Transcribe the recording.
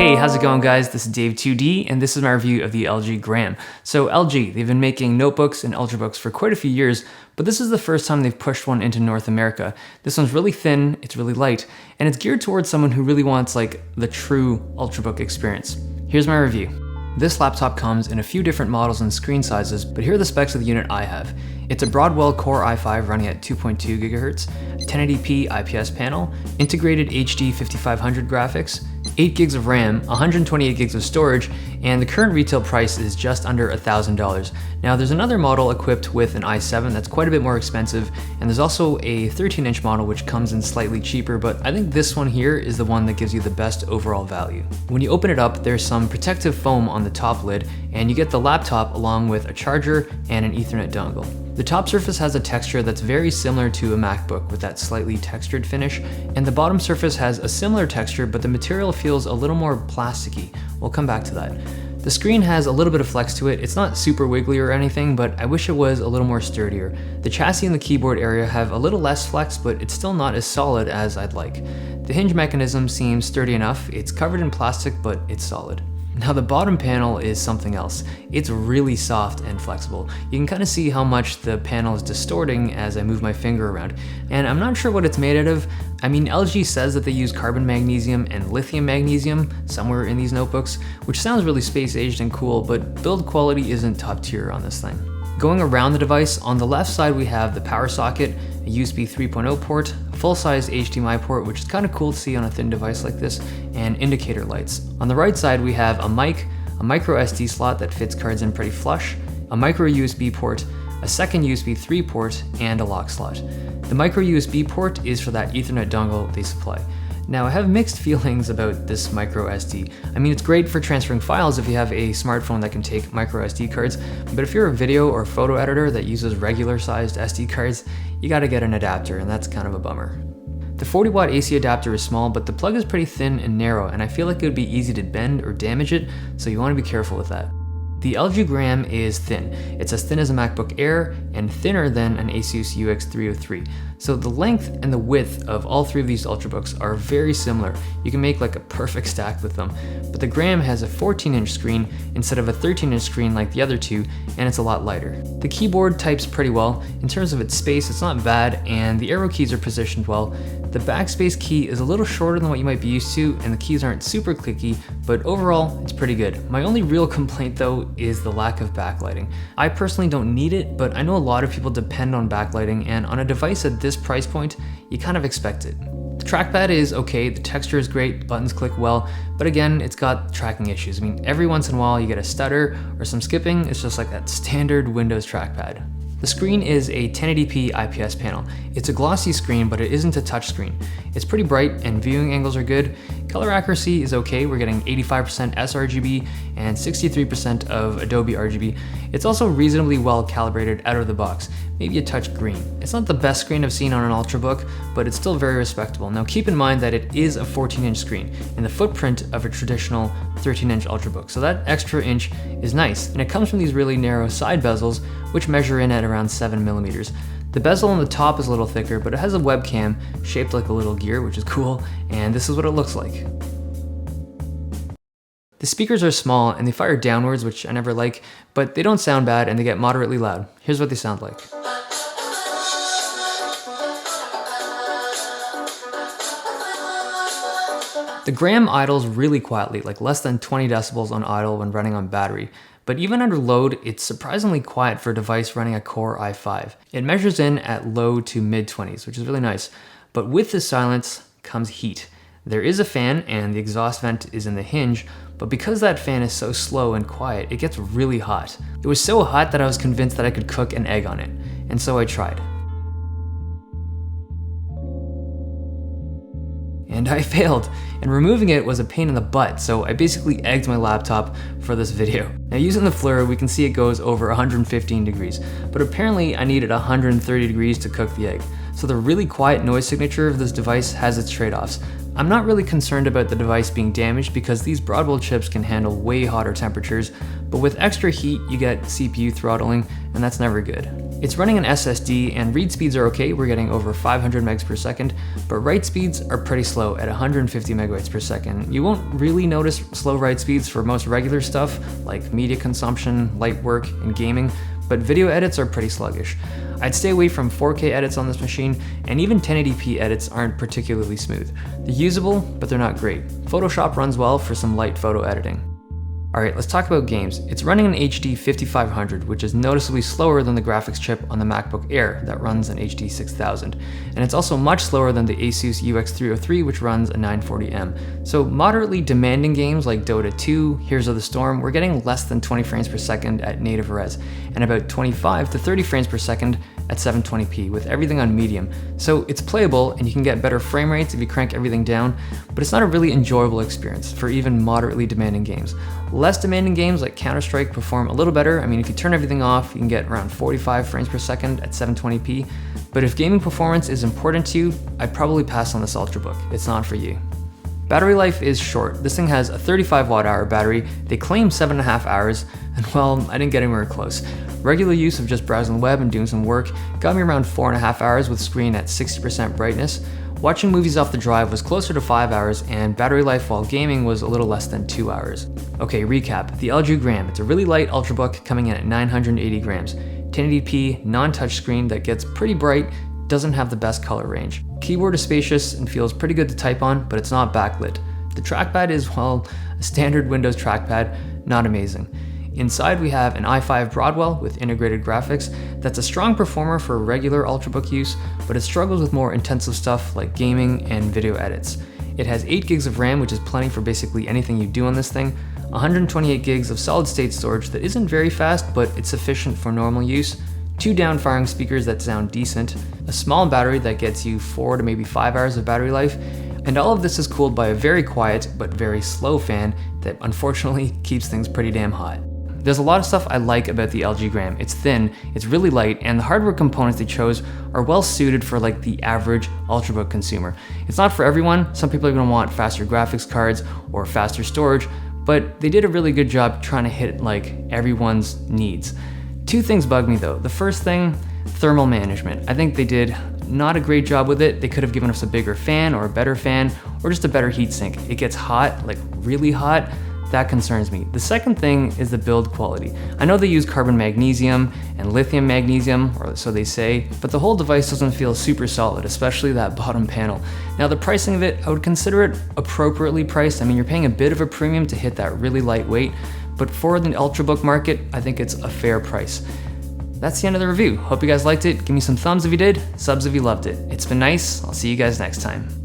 Hey, how's it going guys? This is Dave 2D and this is my review of the LG Gram. So LG, they've been making notebooks and ultrabooks for quite a few years, but this is the first time they've pushed one into North America. This one's really thin, it's really light, and it's geared towards someone who really wants like the true ultrabook experience. Here's my review. This laptop comes in a few different models and screen sizes, but here are the specs of the unit I have. It's a Broadwell Core i5 running at 2.2 GHz, 1080p IPS panel, integrated HD 5500 graphics, 8 gigs of RAM, 128 gigs of storage, and the current retail price is just under $1,000. Now there's another model equipped with an i7 that's quite a bit more expensive, and there's also a 13-inch model which comes in slightly cheaper, but I think this one here is the one that gives you the best overall value. When you open it up, there's some protective foam on the top lid, and you get the laptop along with a charger and an Ethernet dongle. The top surface has a texture that's very similar to a MacBook with that slightly textured finish, and the bottom surface has a similar texture, but the material feels a little more plasticky. We'll come back to that. The screen has a little bit of flex to it. It's not super wiggly or anything, but I wish it was a little more sturdier. The chassis and the keyboard area have a little less flex, but it's still not as solid as I'd like. The hinge mechanism seems sturdy enough. It's covered in plastic, but it's solid. Now the bottom panel is something else. It's really soft and flexible. You can kind of see how much the panel is distorting as I move my finger around. And I'm not sure what it's made out of. I mean, LG says that they use carbon magnesium and lithium magnesium somewhere in these notebooks, which sounds really space aged and cool, but build quality isn't top tier on this thing. Going around the device, on the left side we have the power socket, a USB 3.0 port, a full-size HDMI port, which is kind of cool to see on a thin device like this, and indicator lights. On the right side we have a mic, a micro SD slot that fits cards in pretty flush, a micro USB port, a second USB 3 port, and a lock slot. The micro USB port is for that Ethernet dongle they supply. Now I have mixed feelings about this micro SD. I mean, it's great for transferring files if you have a smartphone that can take micro SD cards, but if you're a video or photo editor that uses regular sized SD cards, you gotta get an adapter, and that's kind of a bummer. The 40-watt AC adapter is small, but the plug is pretty thin and narrow, and I feel like it would be easy to bend or damage it, so you wanna be careful with that. The LG Gram is thin. It's as thin as a MacBook Air and thinner than an Asus UX303. So the length and the width of all three of these ultrabooks are very similar. You can make like a perfect stack with them. But the Gram has a 14-inch screen instead of a 13-inch screen like the other two, and it's a lot lighter. The keyboard types pretty well. In terms of its space, it's not bad, and the arrow keys are positioned well. The backspace key is a little shorter than what you might be used to, and the keys aren't super clicky, but overall, it's pretty good. My only real complaint though is the lack of backlighting. I personally don't need it, but I know a lot of people depend on backlighting, and on a device at this price point, you kind of expect it. The trackpad is okay, the texture is great, the buttons click well, but again, it's got tracking issues. I mean, every once in a while you get a stutter or some skipping. It's just like that standard Windows trackpad. The screen is a 1080p IPS panel. It's a glossy screen, but it isn't a touch screen. It's pretty bright and viewing angles are good. Color accuracy is okay. We're getting 85% sRGB and 63% of Adobe RGB. It's also reasonably well calibrated out of the box, maybe a touch green. It's not the best screen I've seen on an Ultrabook, but it's still very respectable. Now keep in mind that it is a 14-inch screen in the footprint of a traditional 13-inch Ultrabook, so that extra inch is nice, and it comes from these really narrow side bezels, which measure in at around 7mm. The bezel on the top is a little thicker, but it has a webcam shaped like a little gear, which is cool, and this is what it looks like. The speakers are small and they fire downwards, which I never like, but they don't sound bad and they get moderately loud. Here's what they sound like. The Gram idles really quietly, like less than 20 decibels on idle when running on battery. But even under load, it's surprisingly quiet for a device running a Core i5. It measures in at low to mid-20s, which is really nice. But with the silence comes heat. There is a fan and the exhaust vent is in the hinge, but because that fan is so slow and quiet, it gets really hot. It was so hot that I was convinced that I could cook an egg on it, and so I tried. And I failed, and removing it was a pain in the butt, so I basically egged my laptop for this video. Now using the FLIR, we can see it goes over 115 degrees, but apparently I needed 130 degrees to cook the egg. So the really quiet noise signature of this device has its trade-offs, I'm not really concerned about the device being damaged because these Broadwell chips can handle way hotter temperatures, but with extra heat you get CPU throttling, and that's never good. It's running an SSD and read speeds are okay, we're getting over 500 megs per second, but write speeds are pretty slow at 150 megabytes per second. You won't really notice slow write speeds for most regular stuff like media consumption, light work, and gaming, but video edits are pretty sluggish. I'd stay away from 4K edits on this machine, and even 1080p edits aren't particularly smooth. They're usable, but they're not great. Photoshop runs well for some light photo editing. Alright, let's talk about games. It's running an HD 5500, which is noticeably slower than the graphics chip on the MacBook Air that runs an HD 6000. And it's also much slower than the Asus UX303, which runs a 940M. So moderately demanding games like Dota 2, Heroes of the Storm, we're getting less than 20 frames per second at native res, and about 25 to 30 frames per second at 720p with everything on medium. So it's playable and you can get better frame rates if you crank everything down, but it's not a really enjoyable experience for even moderately demanding games. Less demanding games like Counter-Strike perform a little better. I mean, if you turn everything off, you can get around 45 frames per second at 720p, but if gaming performance is important to you, I'd probably pass on this Ultrabook. It's not for you. Battery life is short. This thing has a 35 watt-hour battery. They claim 7.5 hours, and well, I didn't get anywhere close. Regular use of just browsing the web and doing some work got me around 4.5 hours with screen at 60% brightness. Watching movies off the drive was closer to 5 hours, and battery life while gaming was a little less than 2 hours. Okay, recap. The LG Gram. It's a really light Ultrabook coming in at 980 grams. 1080p, non-touch screen that gets pretty bright, doesn't have the best color range. Keyboard is spacious and feels pretty good to type on, but it's not backlit. The trackpad is, well, a standard Windows trackpad, not amazing. Inside we have an i5 Broadwell with integrated graphics that's a strong performer for regular Ultrabook use, but it struggles with more intensive stuff like gaming and video edits. It has 8 gigs of RAM, which is plenty for basically anything you do on this thing, 128 gigs of solid state storage that isn't very fast, but it's sufficient for normal use, 2 down-firing speakers that sound decent, a small battery that gets you 4 to maybe 5 hours of battery life, and all of this is cooled by a very quiet but very slow fan that unfortunately keeps things pretty damn hot. There's a lot of stuff I like about the LG Gram. It's thin, it's really light, and the hardware components they chose are well suited for like the average Ultrabook consumer. It's not for everyone. Some people are gonna want faster graphics cards or faster storage, but they did a really good job trying to hit like everyone's needs. 2 things bug me though. The first thing, thermal management. I think they did not a great job with it. They could have given us a bigger fan or a better fan or just a better heatsink. It gets hot, like really hot. That concerns me. The second thing is the build quality. I know they use carbon magnesium and lithium magnesium, or so they say, but the whole device doesn't feel super solid, especially that bottom panel. Now the pricing of it, I would consider it appropriately priced. I mean, you're paying a bit of a premium to hit that really light weight, but for the Ultrabook market, I think it's a fair price. That's the end of the review. Hope you guys liked it. Give me some thumbs if you did, subs if you loved it. It's been nice. I'll see you guys next time.